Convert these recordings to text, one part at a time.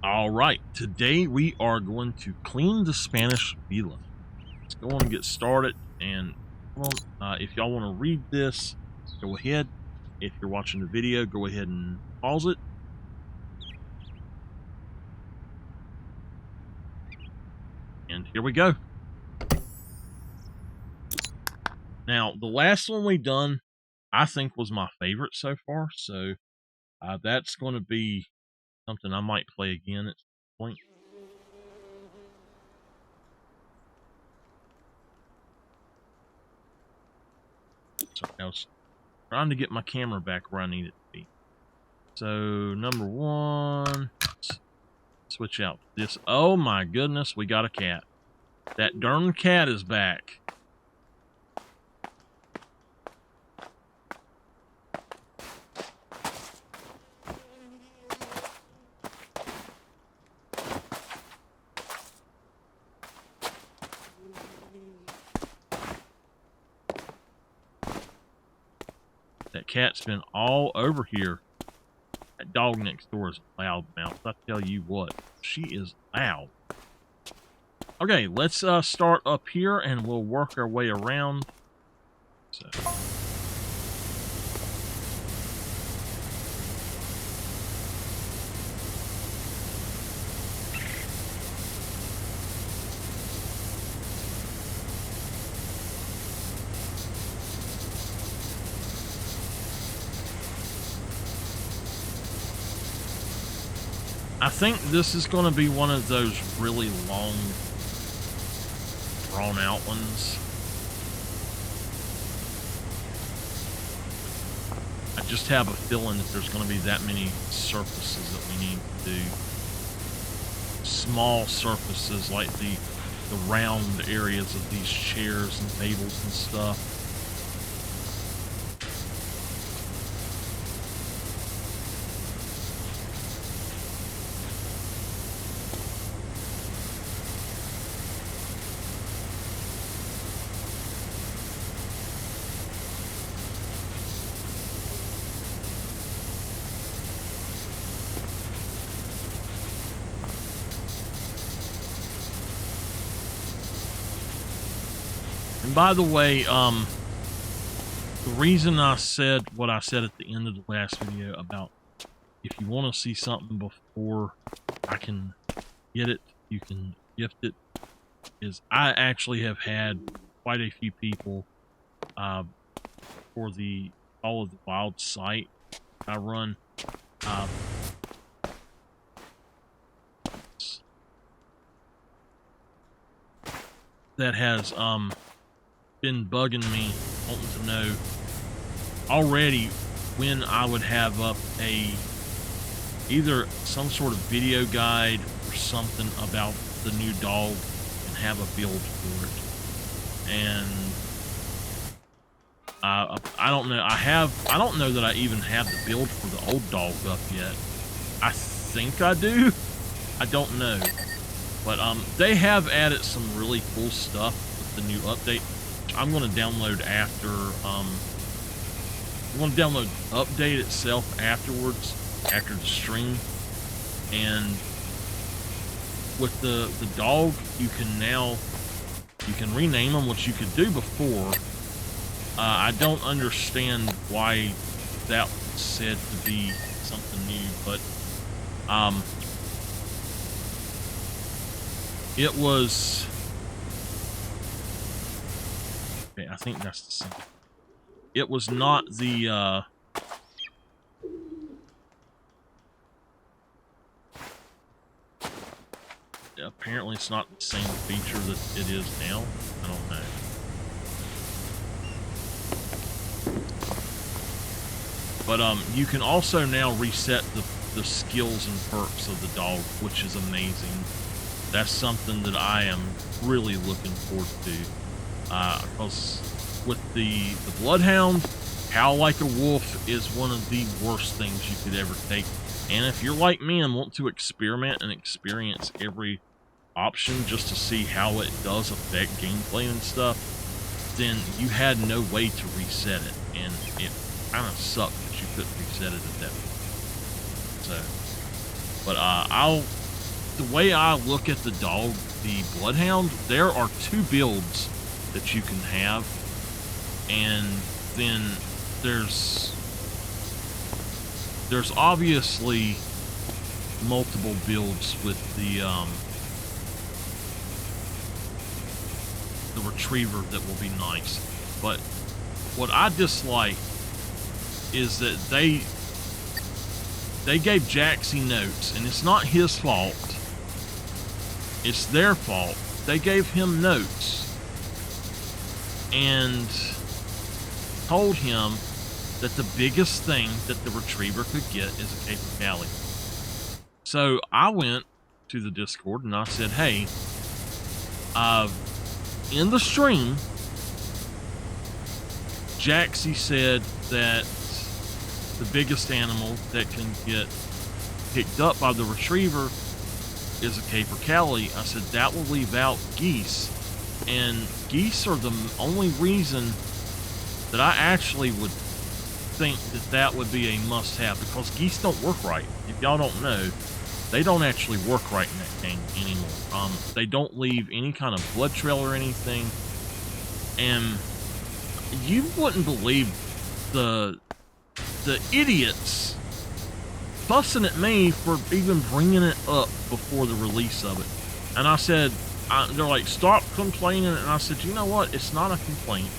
All right, today we are going to clean the Spanish villa. Let's go on and get started. And if y'all want to read this, go ahead. If you're watching the video, go ahead and pause it. And here we go. Now, the last one we done, I think, was my favorite so far. So that's going to be something I might play again at some point. So I was trying to get my camera back where I need it to be. So number one, switch out this. Oh my goodness, we got a cat. That darn cat is back. That cat's been all over here. That dog next door is a loud mouth. I tell you what, she is loud. Okay, let's start up here and we'll work our way around. So. I think this is going to be one of those really long, drawn-out ones. I just have a feeling that there's going to be that many surfaces that we need to do. Small surfaces like the round areas of these chairs and tables and stuff. And by the way, the reason I said what I said at the end of the last video about if you want to see something before I can get it, you can gift it, is I actually have had quite a few people for the All of the Wild site I run. That has been bugging me, wanting to know already when I would have up either some sort of video guide or something about the new dog and have a build for it. And I don't know. I don't know that I even have the build for the old dog up yet. I think I do. I don't know. But they have added some really cool stuff with the new update. I'm going to download after. I'm going to download the update itself afterwards, after the stream. And with the dog, you can rename them, which you could do before. I don't understand why that was said to be something new, but it was. Okay, I think that's the same. It was not the apparently it's not the same feature that it is now. I don't know. But you can also now reset the skills and perks of the dog, which is amazing. That's something that I am really looking forward to. Because with the Bloodhound, Howl Like a Wolf is one of the worst things you could ever take. And if you're like me and want to experiment and experience every option just to see how it does affect gameplay and stuff, then you had no way to reset it. And it kind of sucked that you couldn't reset it at that point. So, but the way I look at the dog, the Bloodhound, there are 2 builds that you can have, and then there's obviously multiple builds with the retriever that will be nice. But what I dislike is that they gave Jaxie notes, and it's not his fault. It's their fault. They gave him notes and told him that the biggest thing that the retriever could get is a Caper Cali. So I went to the Discord and I said, hey, in the stream, Jaxie said that the biggest animal that can get picked up by the retriever is a Caper Cali. I said that will leave out geese, and geese are the only reason that I actually would think that that would be a must-have, because geese don't work right. If y'all don't know, they don't actually work right in that game anymore. They don't leave any kind of blood trail or anything, and you wouldn't believe the idiots fussing at me for even bringing it up before the release of it. And I said, they're like, stop complaining. And I said, you know what? It's not a complaint.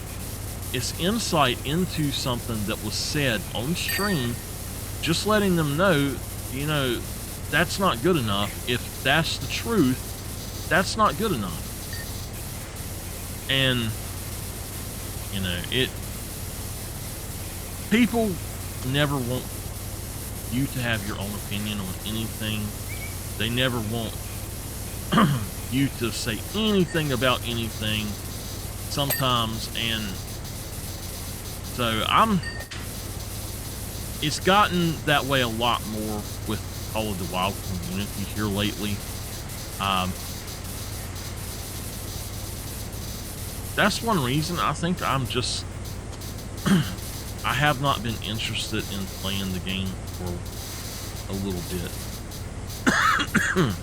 It's insight into something that was said on stream, just letting them know, you know, that's not good enough. If that's the truth, that's not good enough. And, you know, people never want you to have your own opinion on anything. They never want you to say anything about anything sometimes, and so it's gotten that way a lot more with Call of the Wild community here lately. That's one reason I think I'm just I have not been interested in playing the game for a little bit.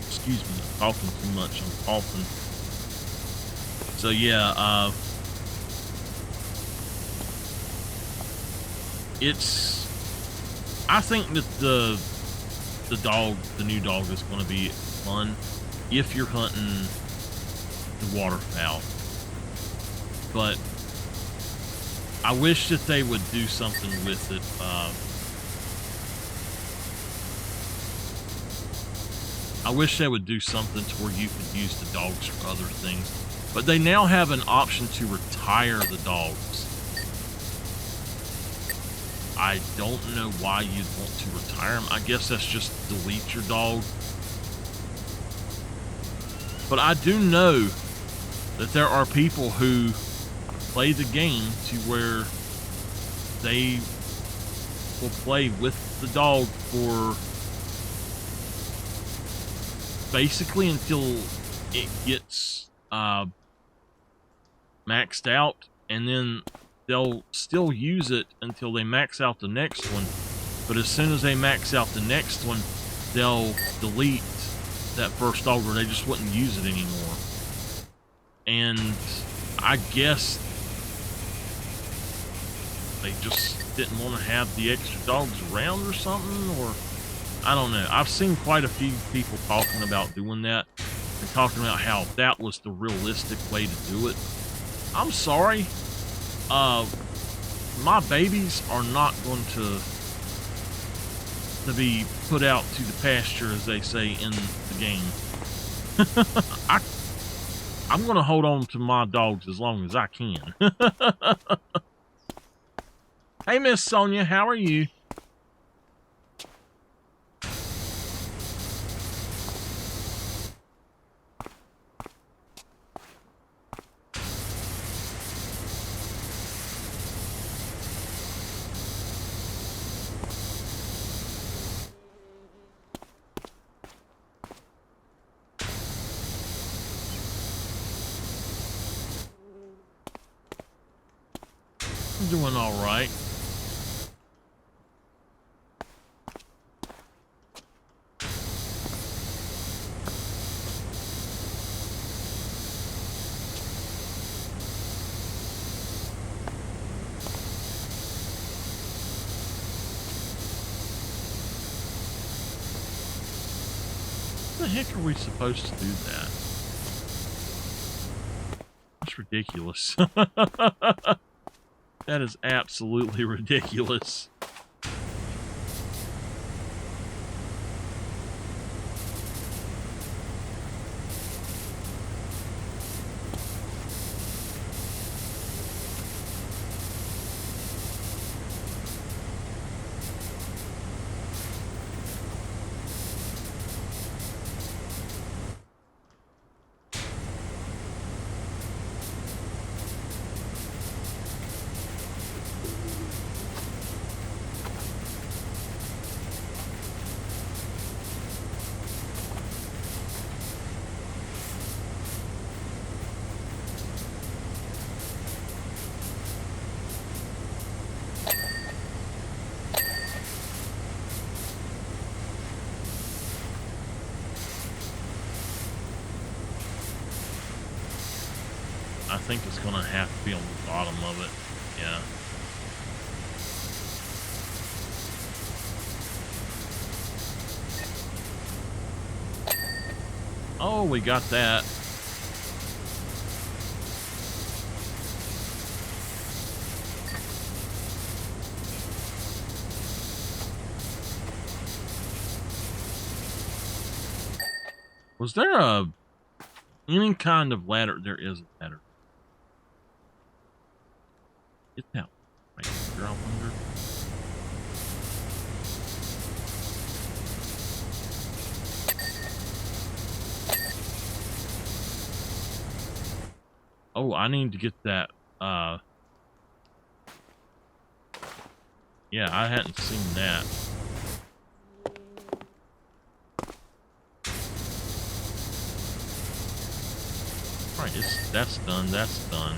Excuse me, I'm talking too much. I'm coughing. So yeah, I think that the new dog is going to be fun if you're hunting the waterfowl. But I wish that they would do something with it. I wish they would do something to where you could use the dogs for other things. But they now have an option to retire the dogs. I don't know why you'd want to retire them. I guess that's just delete your dog. But I do know that there are people who play the game to where they will play with the dog for basically until it gets maxed out, and then they'll still use it until they max out the next one. But as soon as they max out the next one, they'll delete that first dog, or they just wouldn't use it anymore. And I guess they just didn't want to have the extra dogs around or something, or I don't know. I've seen quite a few people talking about doing that and talking about how that was the realistic way to do it. I'm sorry. My babies are not going to be put out to the pasture, as they say in the game. I'm going to hold on to my dogs as long as I can. Hey, Miss Sonia, how are you? I'm doing all right. the heck are we supposed to do that? That's ridiculous. That is absolutely ridiculous. I think it's going to have to be on the bottom of it. Yeah. Oh, we got that. Was there any kind of ladder? There is a ladder. Get that right here, I wonder. Oh, I need to get that. Yeah, I hadn't seen that. All right, that's done. That's done.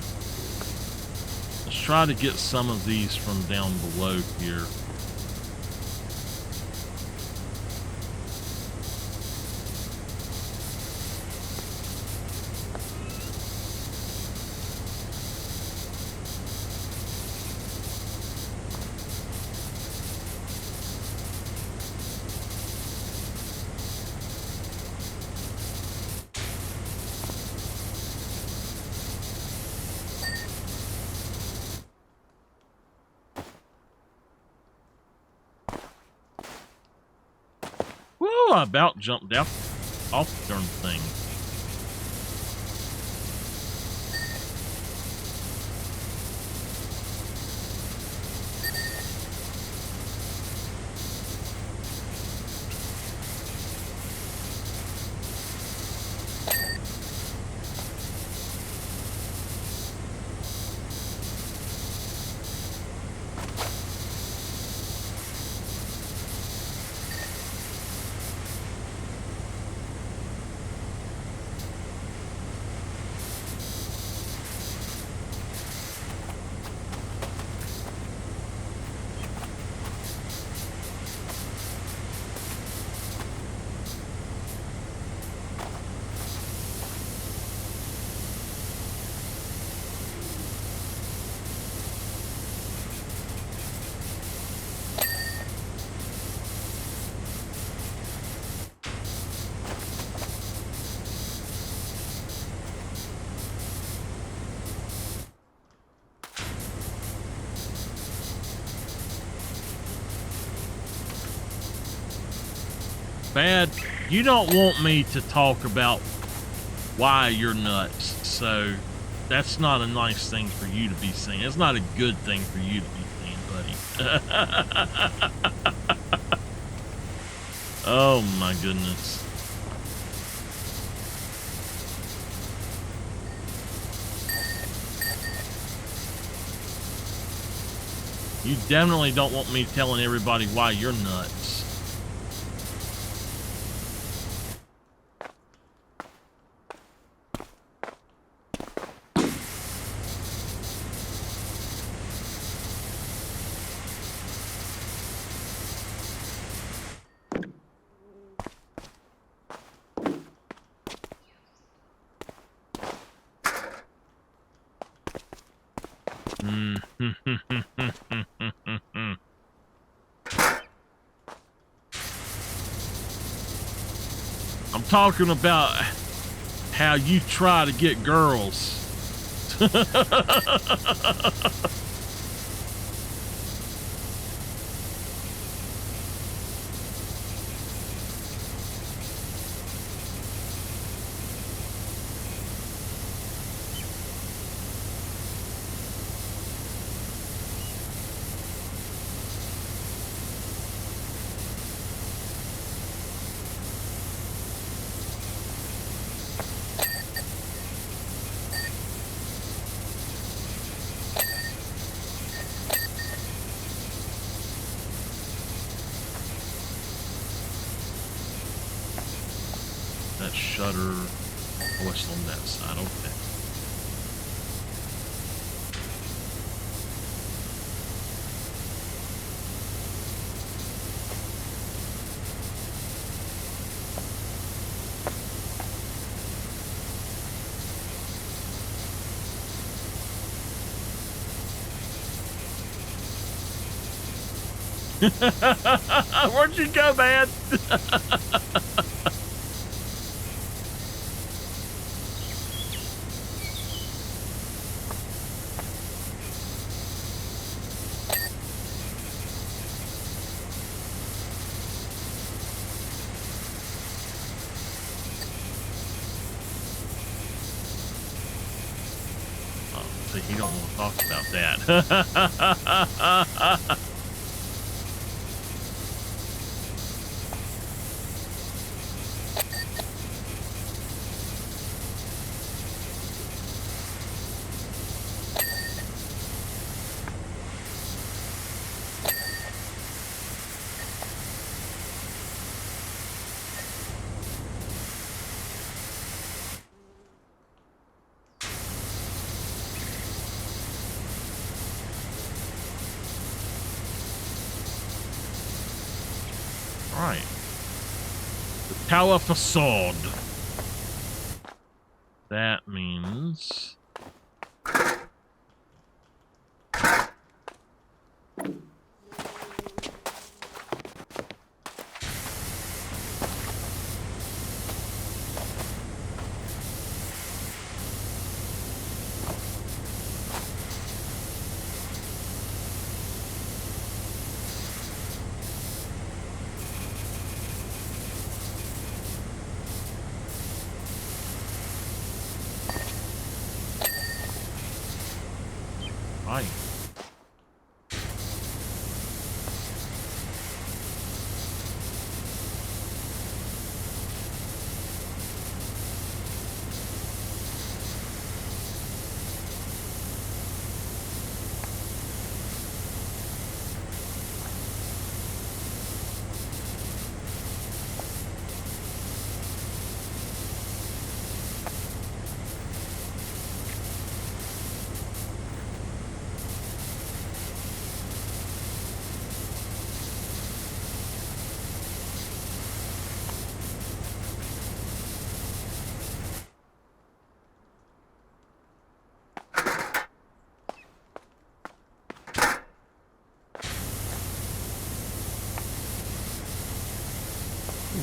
Let's try to get some of these from down below here. Woo! I about jumped out off the darn thing. Bad, you don't want me to talk about why you're nuts, so that's not a nice thing for you to be saying. It's not a good thing for you to be saying, buddy. Oh my goodness. You definitely don't want me telling everybody why you're nuts. I'm talking about how you try to get girls. That shutter, oh, it's on that side, okay. Where'd you go, man? He don't want to talk about that. Right. The tower facade. That means... Right.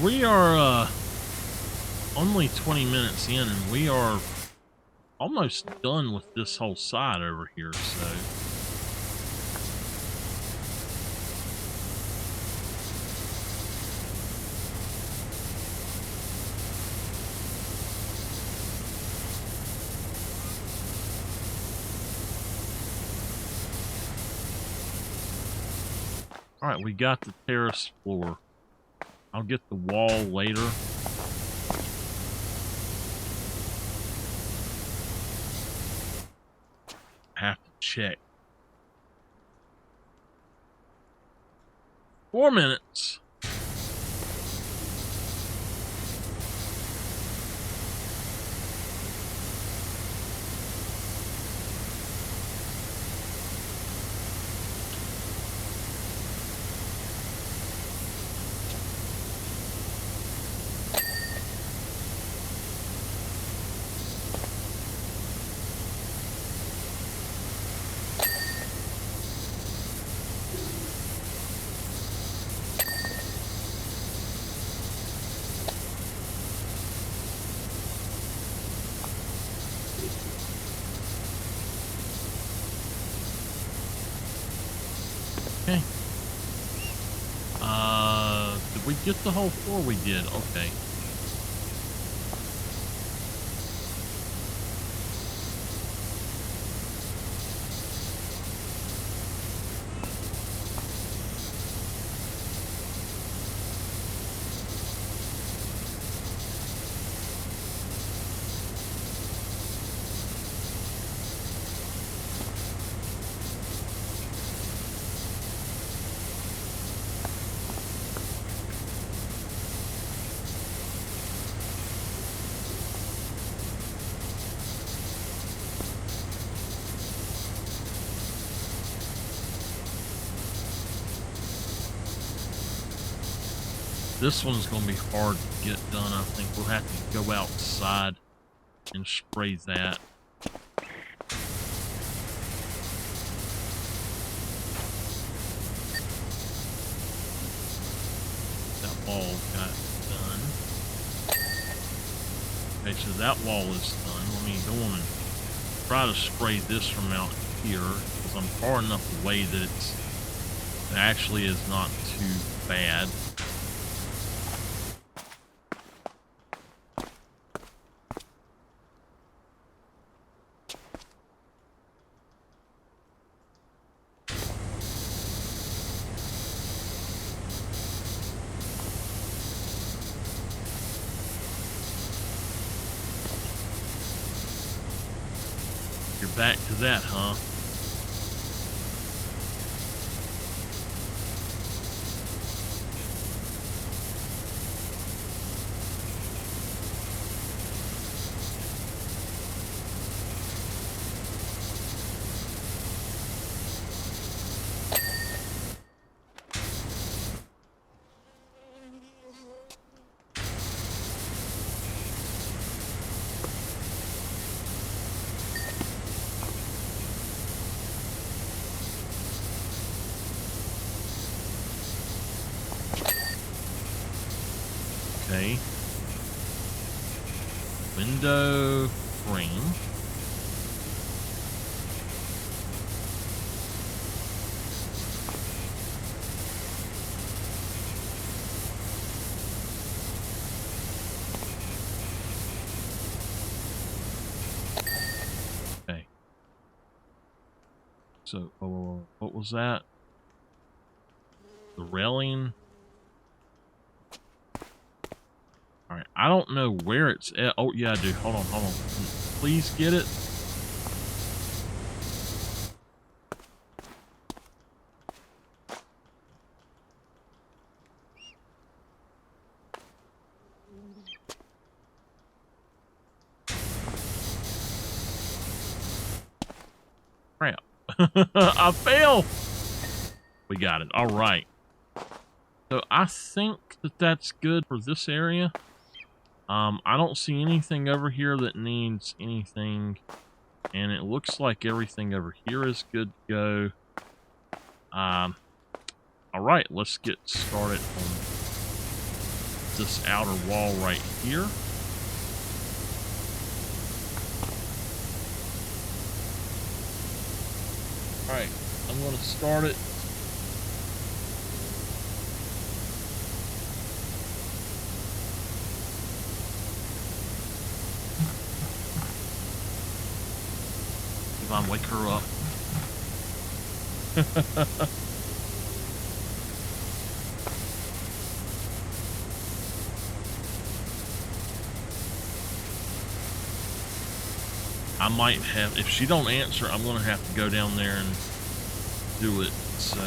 We are only 20 minutes in, and we are almost done with this whole side over here, so... Alright, we got the terrace floor. I'll get the wall later. Have to check. 4 minutes. Did we get the whole floor? We did. Okay. This one's going to be hard to get done. I think we'll have to go outside and spray that. That wall got done. Okay, so that wall is done. Let me go on and try to spray this from out here, because I'm far enough away that it actually is not too bad. You're back to that, huh? Okay. Window frame. Okay. So, what was that? The railing. Alright, I don't know where it's at. Oh, yeah, I do. Hold on, hold on. Please get it. Crap. I failed. We got it. Alright. So, I think that that's good for this area. I don't see anything over here that needs anything, and it looks like everything over here is good to go. Alright, let's get started on this outer wall right here. Alright, I'm going to start it. Wake her up. I might have, if she don't answer, I'm gonna have to go down there and do it. So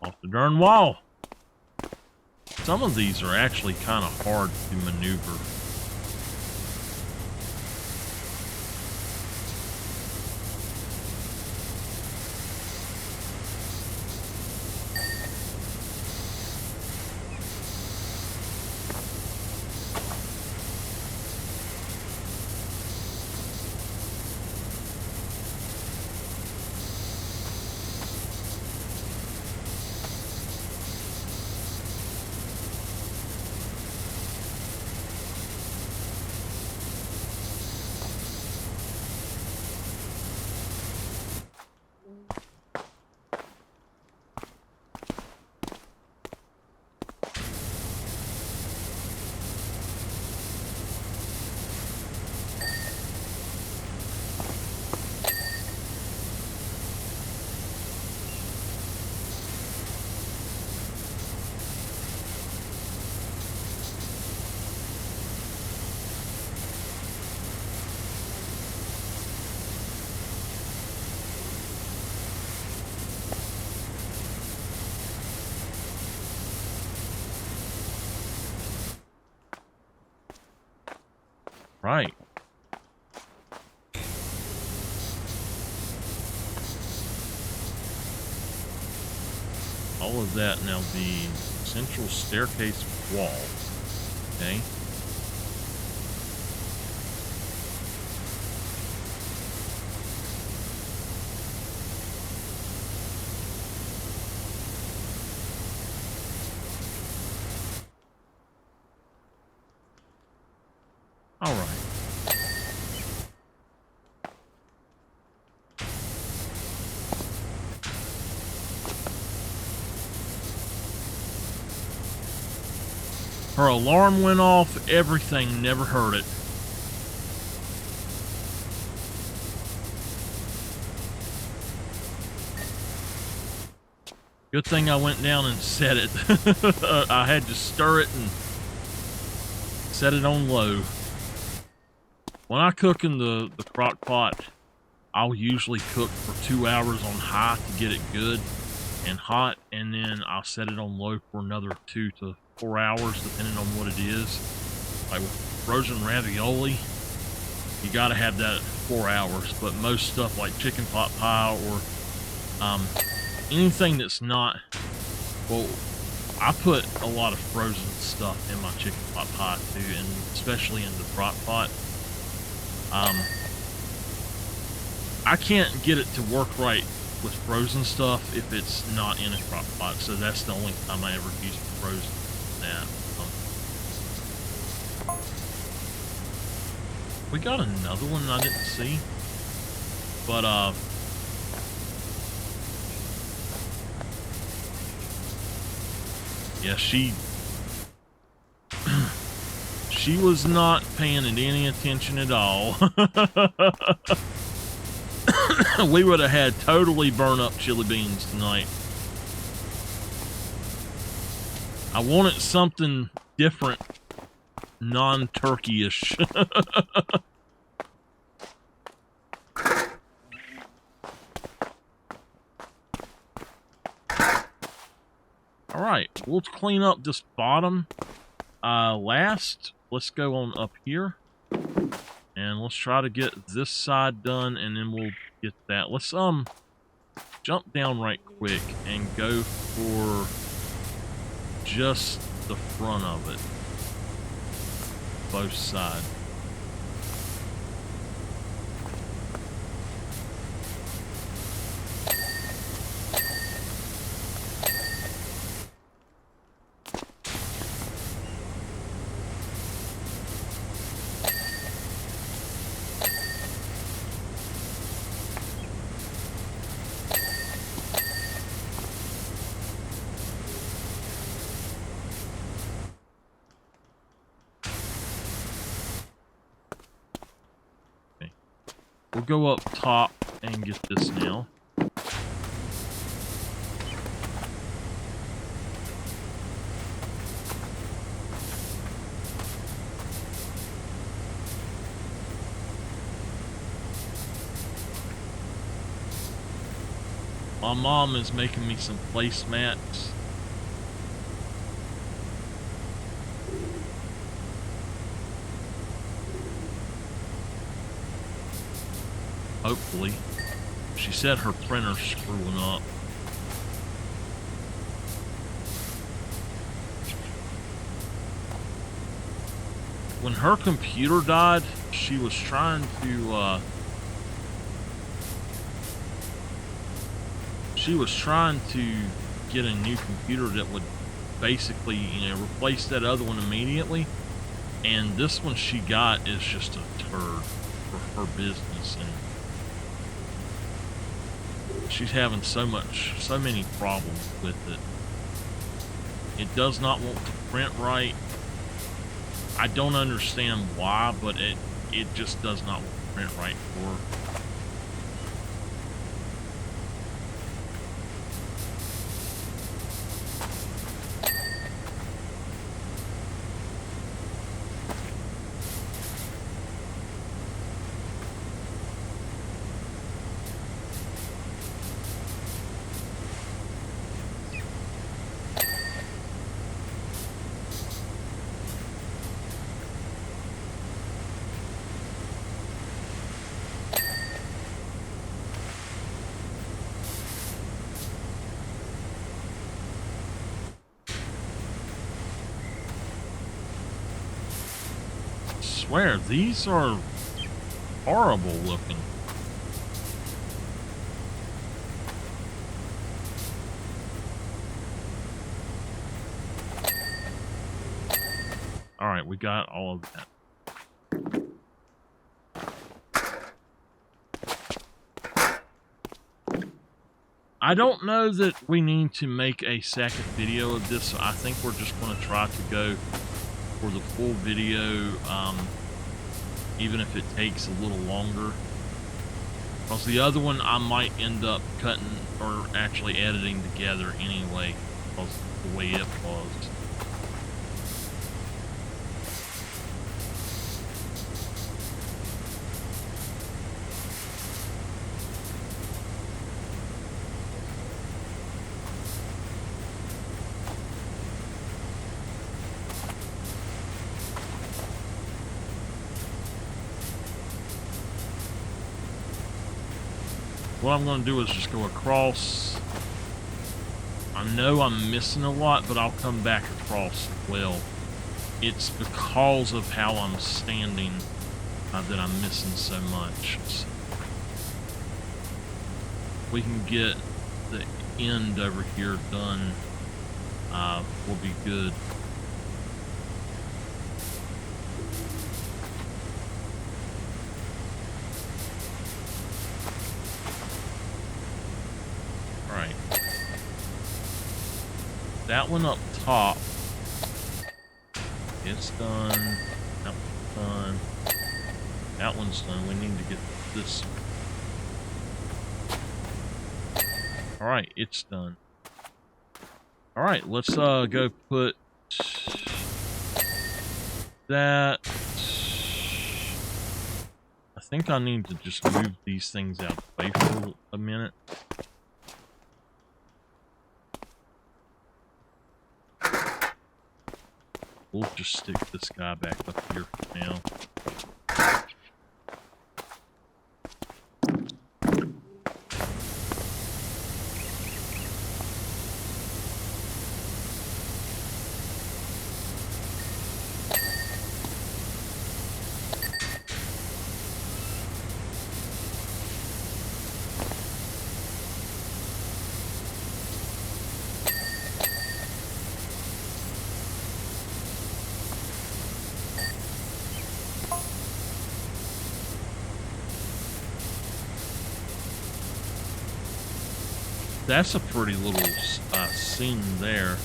off the darn wall. Some of these are actually kind of hard to maneuver. Right. All of that. Now the central staircase wall. Okay. All right. Her alarm went off, everything, never heard it. Good thing I went down and set it. I had to stir it and set it on low. When I cook in the crock pot, I'll usually cook for 2 hours on high to get it good and hot, and then I'll set it on low for another 2 to 4 hours, depending on what it is. Like with frozen ravioli, you gotta have that at 4 hours, but most stuff like chicken pot pie or anything that's not, well, I put a lot of frozen stuff in my chicken pot pie too, and especially in the crock pot. I can't get it to work right with frozen stuff if it's not in a crock pot, so that's the only time I ever use frozen. We got another one I didn't see, but yeah, she was not paying it any attention at all. We would have had totally burn up chili beans tonight. I wanted something different, non-turkey-ish. All right, we'll clean up this bottom last. Let's go on up here. And let's try to get this side done, and then we'll get that. Let's jump down right quick and go for just the front of it. Both sides. We'll go up top and get this now. My mom is making me some placemats. Hopefully. She said her printer's screwing up. When her computer died, she was trying to get a new computer that would basically, you know, replace that other one immediately. And this one she got is just a turd for her business, and she's having so many problems with it. It does not want to print right. I don't understand why, but it just does not want to print right for her. swear, these are horrible looking. All right, we got all of that. I don't know that we need to make a second video of this, so I think we're just going to try to go for the full video, even if it takes a little longer. Because the other one I might end up cutting or actually editing together anyway, because of the way it was. What I'm going to do is just go across. I know I'm missing a lot, but I'll come back across as well. It's because of how I'm standing that I'm missing so much. So we can get the end over here done, will be good. That one up top, it's done. That one's done. That one's done. We need to get this. All right, it's done. All right, let's go put that. I think I need to just move these things out of the way for a minute. We'll just stick this guy back up here for now. That's a pretty little scene there.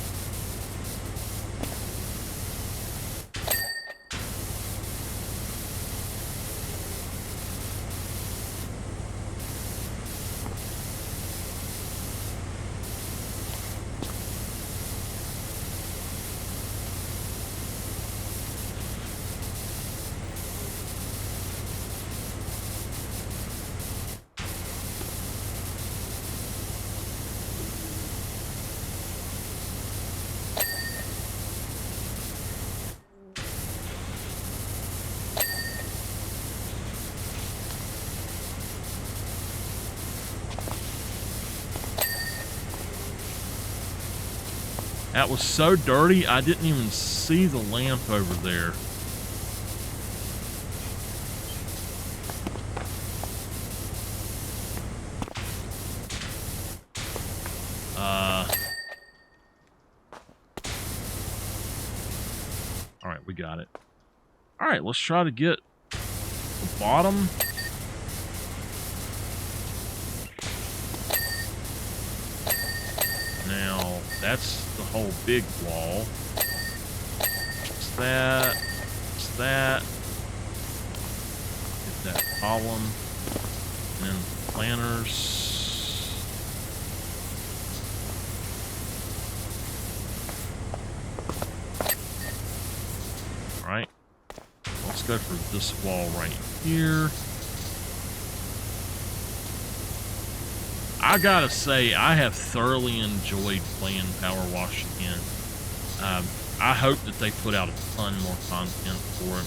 That was so dirty, I didn't even see the lamp over there. All right, we got it. All right, let's try to get the bottom. Now, that's the whole big wall. It's that. It's that. Get that column. And then planters. Alright. Let's go for this wall right here. I gotta say, I have thoroughly enjoyed playing PowerWash again. I hope that they put out a ton more content for it.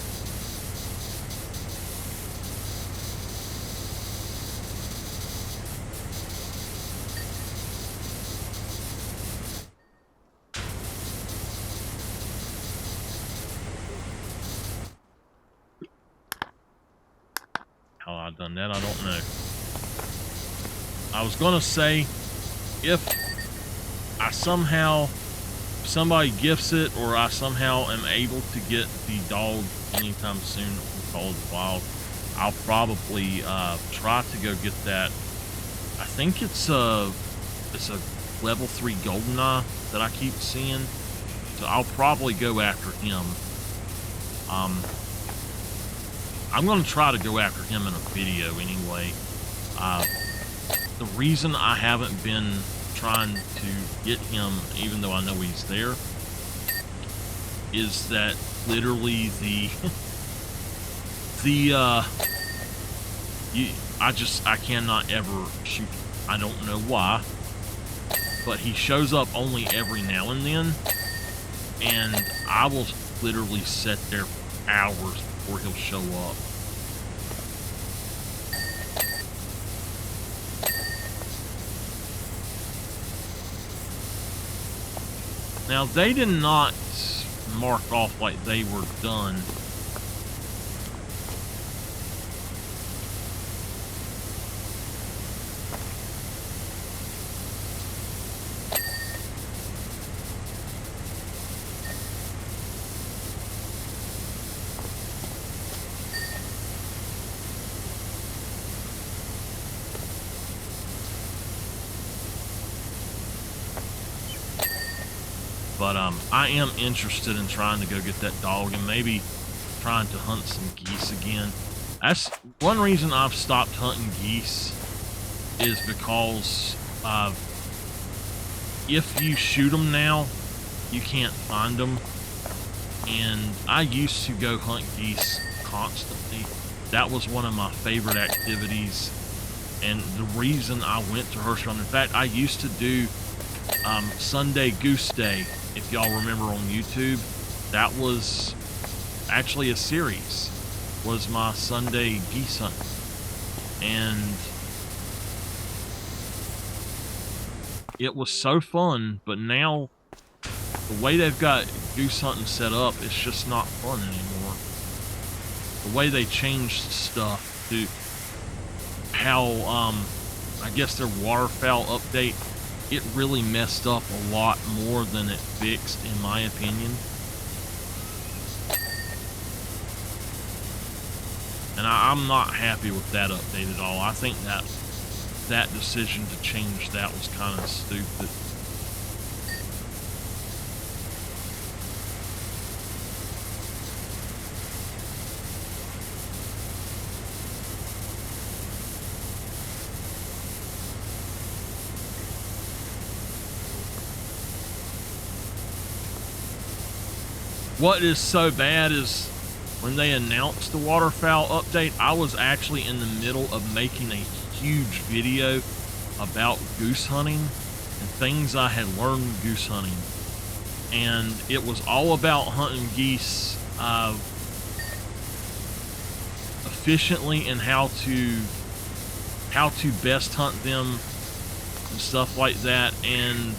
how I done that, I don't know. I was gonna say, if I somehow, somebody gifts it, or I somehow am able to get the dog anytime soon from Call of the Wild, I'll probably try to go get that. I think it's a level 3 Goldeneye that I keep seeing, so I'll probably go after him. I'm gonna try to go after him in a video anyway. The reason I haven't been trying to get him, even though I know he's there, is that literally I cannot ever shoot. I don't know why, but he shows up only every now and then, and I will literally sit there for hours before he'll show up. Now, they did not mark off like they were done. But I am interested in trying to go get that dog and maybe trying to hunt some geese again. That's one reason I've stopped hunting geese, is because if you shoot them now, you can't find them. And I used to go hunt geese constantly. That was one of my favorite activities, and the reason I went to Hershey. In fact, I used to do Sunday Goose Day. If y'all remember on YouTube, that was actually a series, was my Sunday geese hunt. And it was so fun, but now the way they've got goose hunting set up, it's just not fun anymore. The way they changed stuff to how, I guess their waterfowl update, it really messed up a lot more than it fixed, in my opinion. And I'm not happy with that update at all. I think that decision to change that was kind of stupid. What is so bad is when they announced the waterfowl update, I was actually in the middle of making a huge video about goose hunting and things I had learned goose hunting. And it was all about hunting geese efficiently and how to best hunt them and stuff like that. And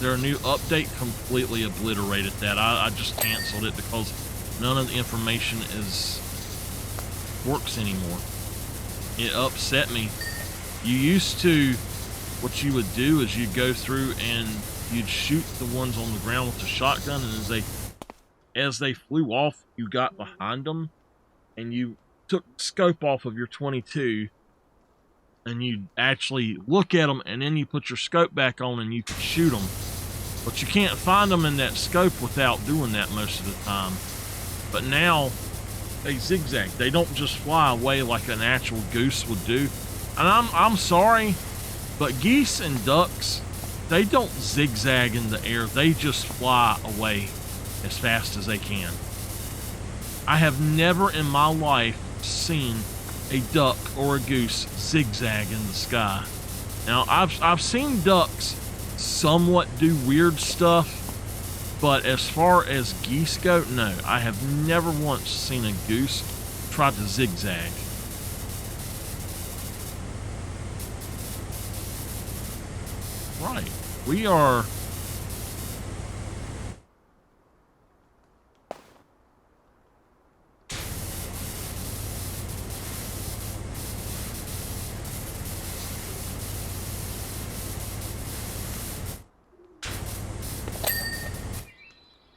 their new update completely obliterated that. I just canceled it because none of the information works anymore. It upset me. You used to, what you would do is you'd go through and you'd shoot the ones on the ground with the shotgun, and as they flew off, you got behind them and you took the scope off of your 22 and you'd actually look at them, and then you put your scope back on and you could shoot them. But you can't find them in that scope without doing that most of the time. But now, they zigzag. They don't just fly away like an actual goose would do. And I'm sorry, but geese and ducks, they don't zigzag in the air. They just fly away as fast as they can. I have never in my life seen a duck or a goose zigzag in the sky. Now, I've seen ducks somewhat do weird stuff, but as far as geese go, no. I have never once seen a goose try to zigzag. Right. We are...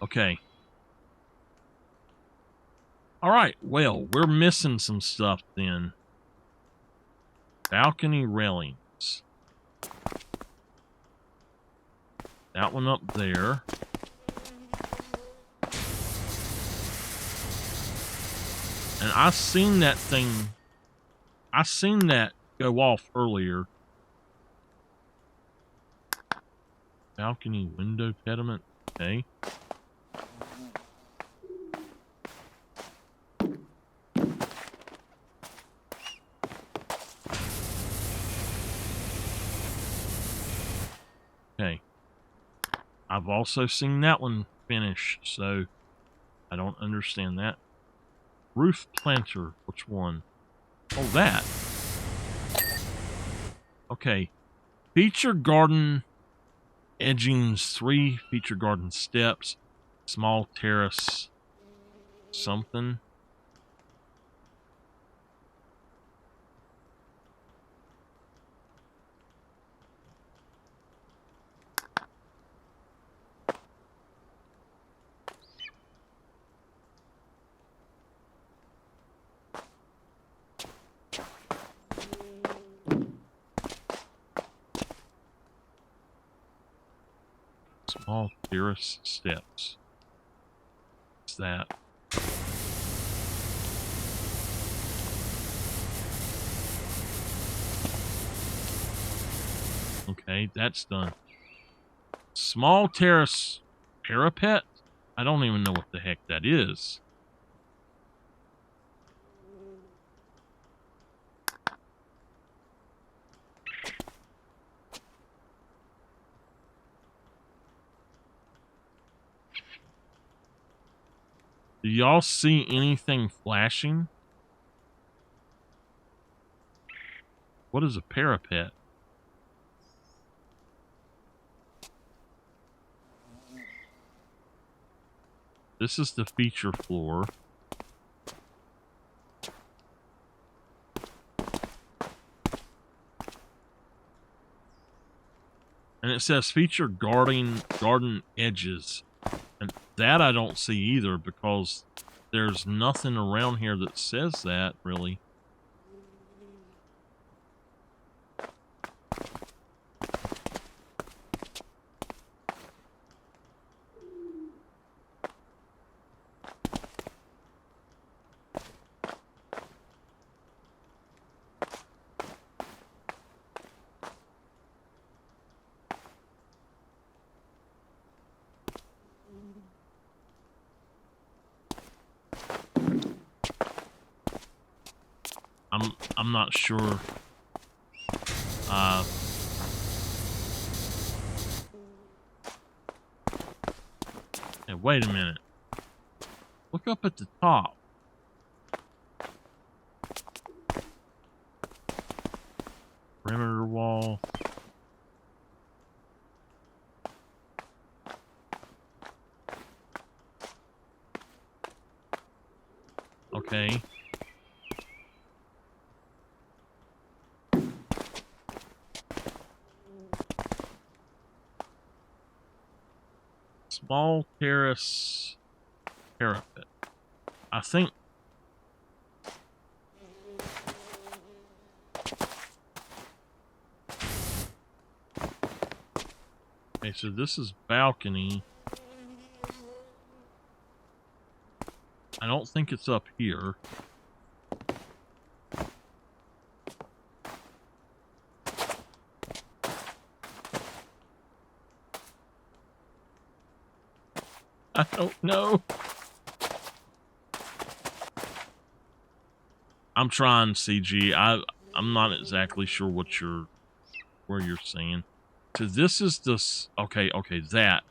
Okay. All right. Well, we're missing some stuff then. Balcony railings. That one up there. And I seen that thing. I seen that go off earlier. Balcony window pediment. Okay. Okay. I've also seen that one finish, so I don't understand that. Roof planter. Which one? Oh, that. Okay. Feature garden edgings, 3 feature garden steps, small terrace, something. Small terrace steps. What's that? Okay, that's done. Small terrace parapet? I don't even know what the heck that is. Do y'all see anything flashing? What is a parapet? This is the feature floor. And it says feature garden edges. And that I don't see either because there's nothing around here that says that, really. I'm not sure. Hey, wait a minute. Look up at the top. Perimeter wall. Okay. Small terrace parapet. I think. Okay, so this is balcony. I don't think it's up here. I don't know. I'm trying, CG. I'm not exactly sure what where you're saying. So this is this. Okay, that.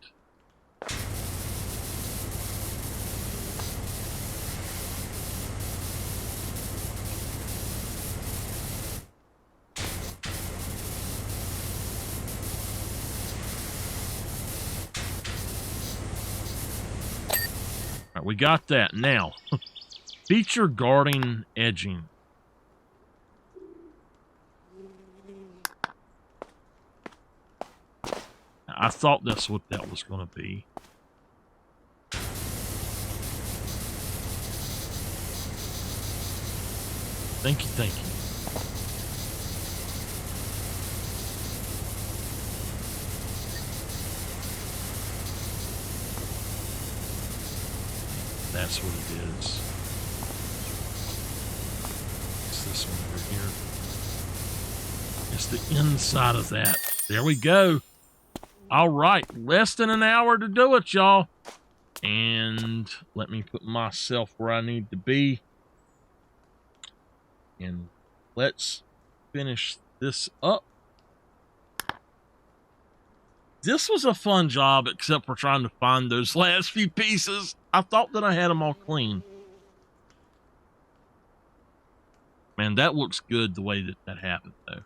All right, we got that. Now, feature guarding edging. I thought that's what that was going to be. Thank you, thank you. That's what it is. It's this one over here. It's the inside of that. There we go. All right, less than an hour to do it, y'all. And let me put myself where I need to be. And let's finish this up. This was a fun job, except for trying to find those last few pieces. I thought that I had them all clean. Man, that looks good the way that that happened, though.